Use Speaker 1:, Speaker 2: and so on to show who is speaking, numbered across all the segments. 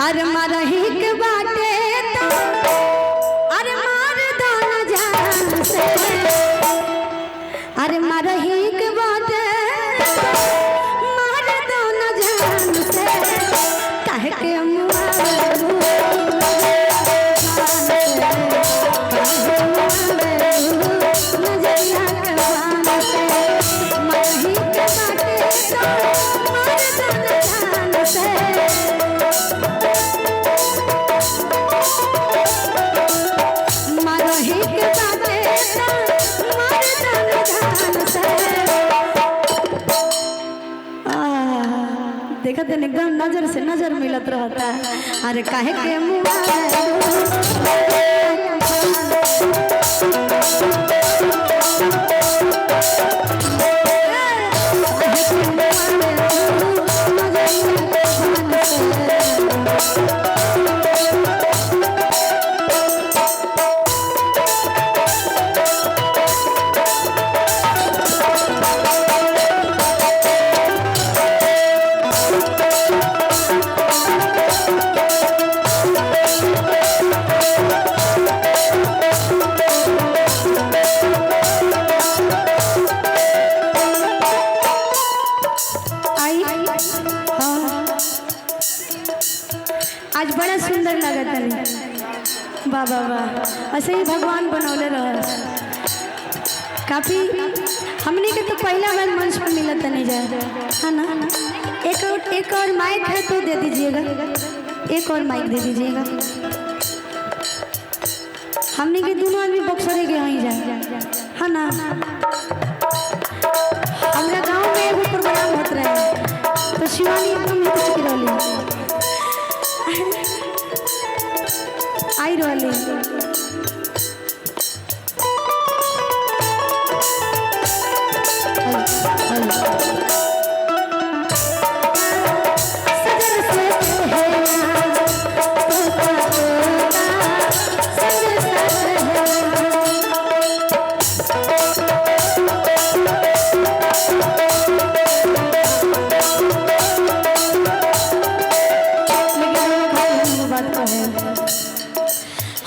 Speaker 1: अरे मरही के बाटे तो अरे मार दो न जान से अरे मरही के बाटे तो मार दो न जान से काहे के देखते एकदम नजर से नजर मिलत रहता है। अरे काहे के आज बड़ा सुंदर लगता है। वाह वाह वाह, ऐसे ही भगवान बनौले रह। काफ़ी हमने के तो पहला बार मंच पर मिलता नहीं जाए है ना। एक और माइक है तो दे दीजिएगा, एक और माइक दे दीजिएगा। हमने के दोनों आदमी बक्सरे के वहीं जाए है ना। हमारा गांव में एगो प्रोग्राम होता रहे तो शिवानी चुकी रही आई रही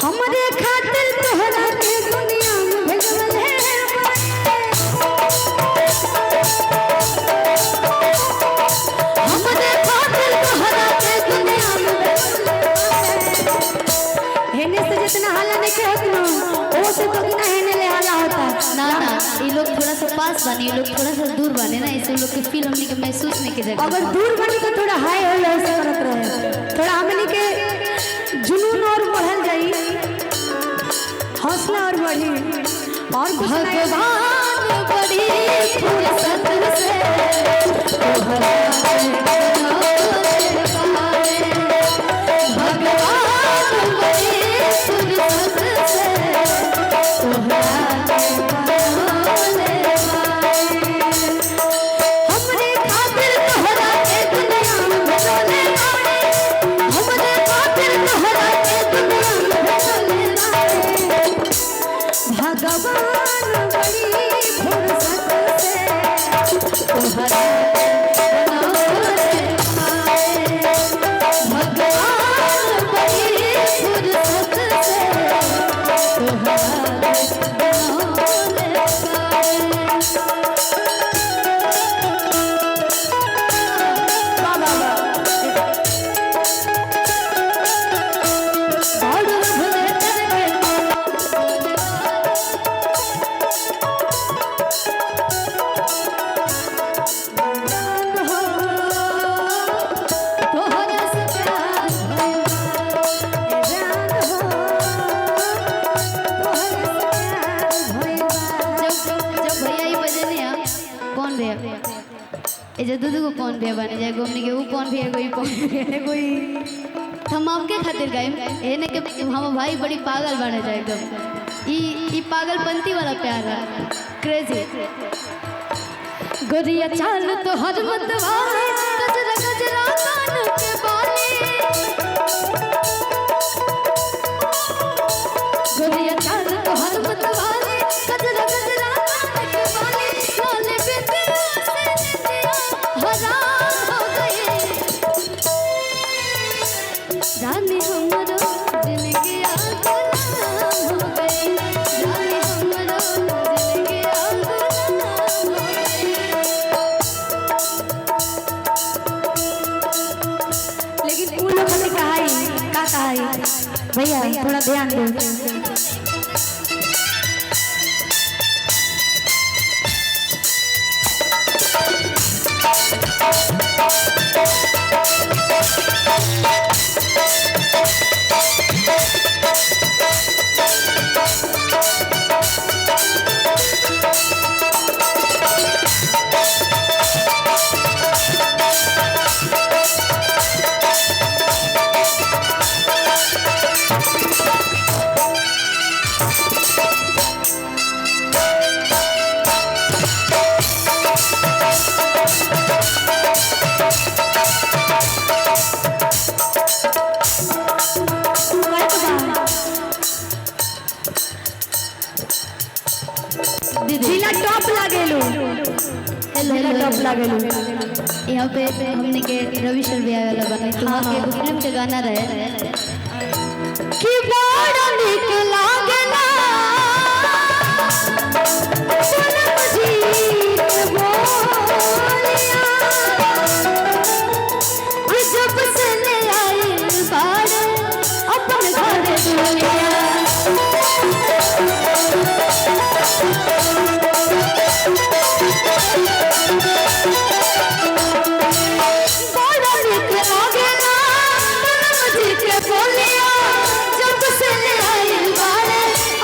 Speaker 1: हमरे खातिर तोहरा के दुनिया में भेजल है। हमरे खातिर तोहरा के दुनिया में भेजल है। हेने से जितना हाला नहीं के होत ना वो से तो किना हेने ले हाला होता
Speaker 2: ना ना। ये लोग थोड़ा सा पास बने, ये लोग थोड़ा सा दूर बने ना, इससे लोग के फील हमने के महसूस नहीं के जगह।
Speaker 1: अगर दूर बने तो थोड़ा हाय हो ऐसे करत रहे, थोड़ा हमने के जुनून और बढ़ल जाई, हौसला और बढ़ी। और
Speaker 2: भगवान बड़ी फुर्सत से भगवान बड़ी फुर्सत से हमरे खातिर तोहरा के दुनिया में भेजले बाड़े। हमरे खातिर तोहरा के दुनिया में भेजले बाड़े।
Speaker 1: भगवान बड़ी फुर्सत से तोहरा
Speaker 2: भगवान बड़ी फुर्सत से जो दूध को कौन भी बने जाए घूमने के वो कौन भी है कोई कौन भी है कोई। हम आपके खातिर गए ये नहीं कि हम भाई बड़ी पागल बने जाए एकदम। ये पागलपंती वाला प्यार है, क्रेजी। गोरिया चाल तो हर मतवाले गजरा गजरा कान के बाले। गोरिया चाल तो हर मतवाले गजरा गजरा कान के बाले। लाले बिंदिया से निंदिया हराम हो गए। जाने हमरो जिंदगी गुलाम हो गई, जाने हमरो जिंदगी गुलाम हो गई।
Speaker 1: लेकिन उन लोगों ने कहा ही का कहा ही भैया थोड़ा ध्यान दो। जिला टॉप लागेलू, जिला टॉप लागेलू।
Speaker 2: यहाँ पे हमने के रवि शर्मा वाला बना तुम्हारे फिल्म के गाना रहे
Speaker 1: कि बड़ा निक लागेला सनम जी के बोलिया,
Speaker 2: जब से ले आई बार अपन घर दुनिया।
Speaker 1: बड़ा निक लागेला सनम जी के बोलिया,
Speaker 2: जब से ले आई बार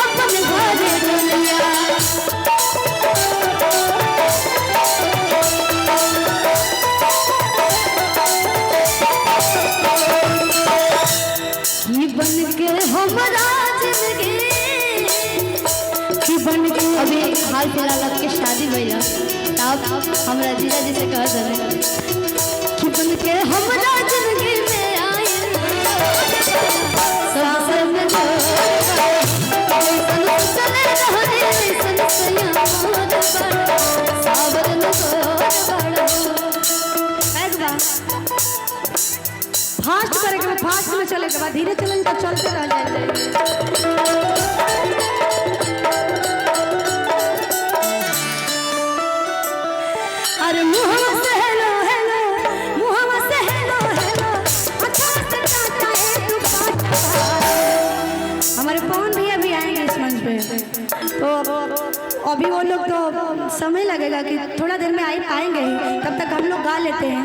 Speaker 2: अपन घर दुनिया।
Speaker 1: कि बन के हमरा जिंदगी, कि बन के
Speaker 2: अभी हाल फिलहाल आपके शादी भैया तब हमरा जीजा जी से कह दे
Speaker 1: कि बन के हमरा जिंदगी में आई
Speaker 2: सावन में जो सन चले रहने सन सया मोर बड़ सावन में बड़
Speaker 1: फास्ट करे के बाद फास्ट में चले के बाद धीरे चलें तो चलते रह जाए। अरे मुहम्मद से हेलो हेलो, मुहम्मद से हेलो हेलो, अच्छा से टाटा है तू पाटा। हमारे पवन भैया भी आएंगे इस मंच पे, तो अभी वो लोग तो समय लगेगा कि थोड़ा देर में आएंगे, तब तक हम लोग गा लेते हैं।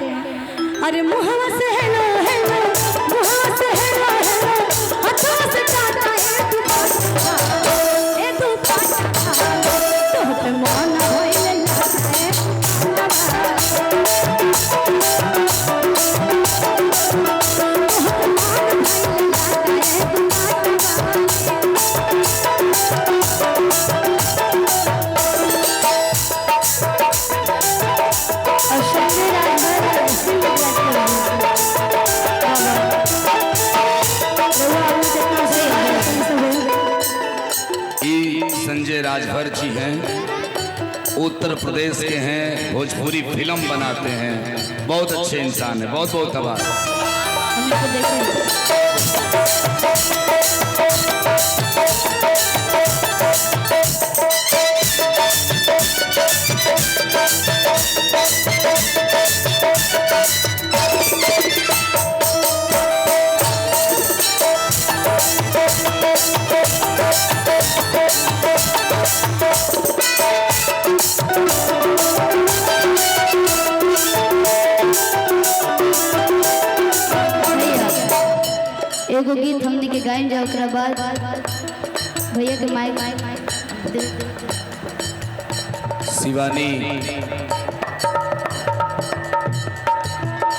Speaker 1: अरे मुहम्मद से हेलो हेलो, मुहम्मद से हेलो हेलो, अच्छा से टाटा है तू पाटा, ए तू पाटा, तो पे मन होइले लागे
Speaker 3: संजय राजभर जी हैं, उत्तर प्रदेश के हैं, भोजपुरी फिल्म बनाते हैं, बहुत अच्छे इंसान हैं, बहुत बहुत आभार।
Speaker 2: हमने तो देखे एगो गीत हमने के गायन जाओ ओकरा बाद भैया के माइक
Speaker 3: शिवानी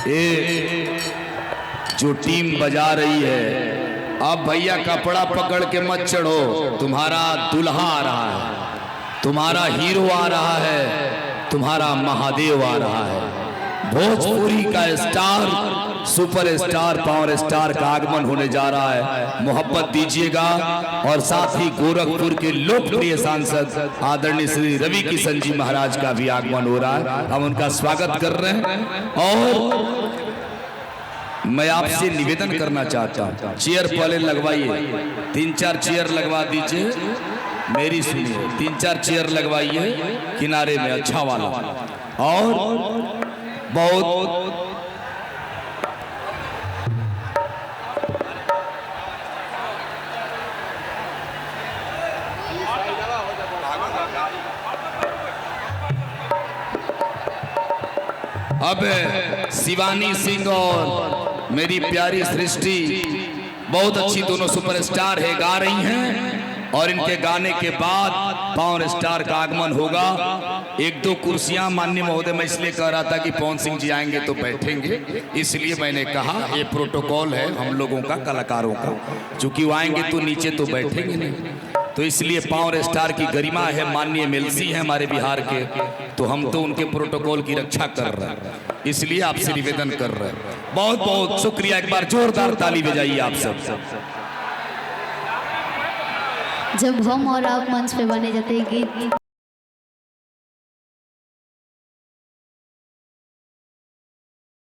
Speaker 3: ये जो टीम बजा रही है, अब भैया कपड़ा पकड़ के मत चढ़ो, तुम्हारा दुल्हा आ रहा है, तुम्हारा हीरो आ रहा है, तुम्हारा महादेव आ रहा है। भोजपुरी का star, super star, power star का आगमन होने जा रहा है, मोहब्बत दीजिएगा। और साथ ही गोरखपुर के लोकप्रिय सांसद आदरणीय श्री रवि किशन जी महाराज का भी आगमन हो रहा है, हम उनका स्वागत कर रहे हैं। और मैं आपसे निवेदन करना चाहता हूँ, चेयर पहले लगवाइए, 3-4 चेयर लगवा दीजिए, मेरी सुनिए, 3-4 चेयर लगवाइए किनारे में अच्छा वाला। और बहुत अब शिवानी सिंह और मेरी प्यारी सृष्टि बहुत अच्छी दोनों सुपरस्टार है, गा रही हैं और इनके गाने के बाद पावर स्टार का आगमन होगा। 1-2 कुर्सियां माननीय महोदय, मैं इसलिए कह रहा था कि पवन सिंह जी आएंगे तो बैठेंगे, इसलिए मैंने कहा ये प्रोटोकॉल है हम लोगों का, कलाकारों का, चूंकि वो आएंगे तो नीचे तो बैठेंगे नहीं, तो इसलिए पावर स्टार की गरिमा है, माननीय एमएलसी है हमारे बिहार के, तो हम तो उनके प्रोटोकॉल की रक्षा कर रहे हैं, इसलिए आपसे निवेदन कर रहे हैं। बहुत बहुत शुक्रिया, एक बार जोरदार ताली बजाइए आप सब।
Speaker 2: जब हम और आप मंच पे बने जाते हैं गीत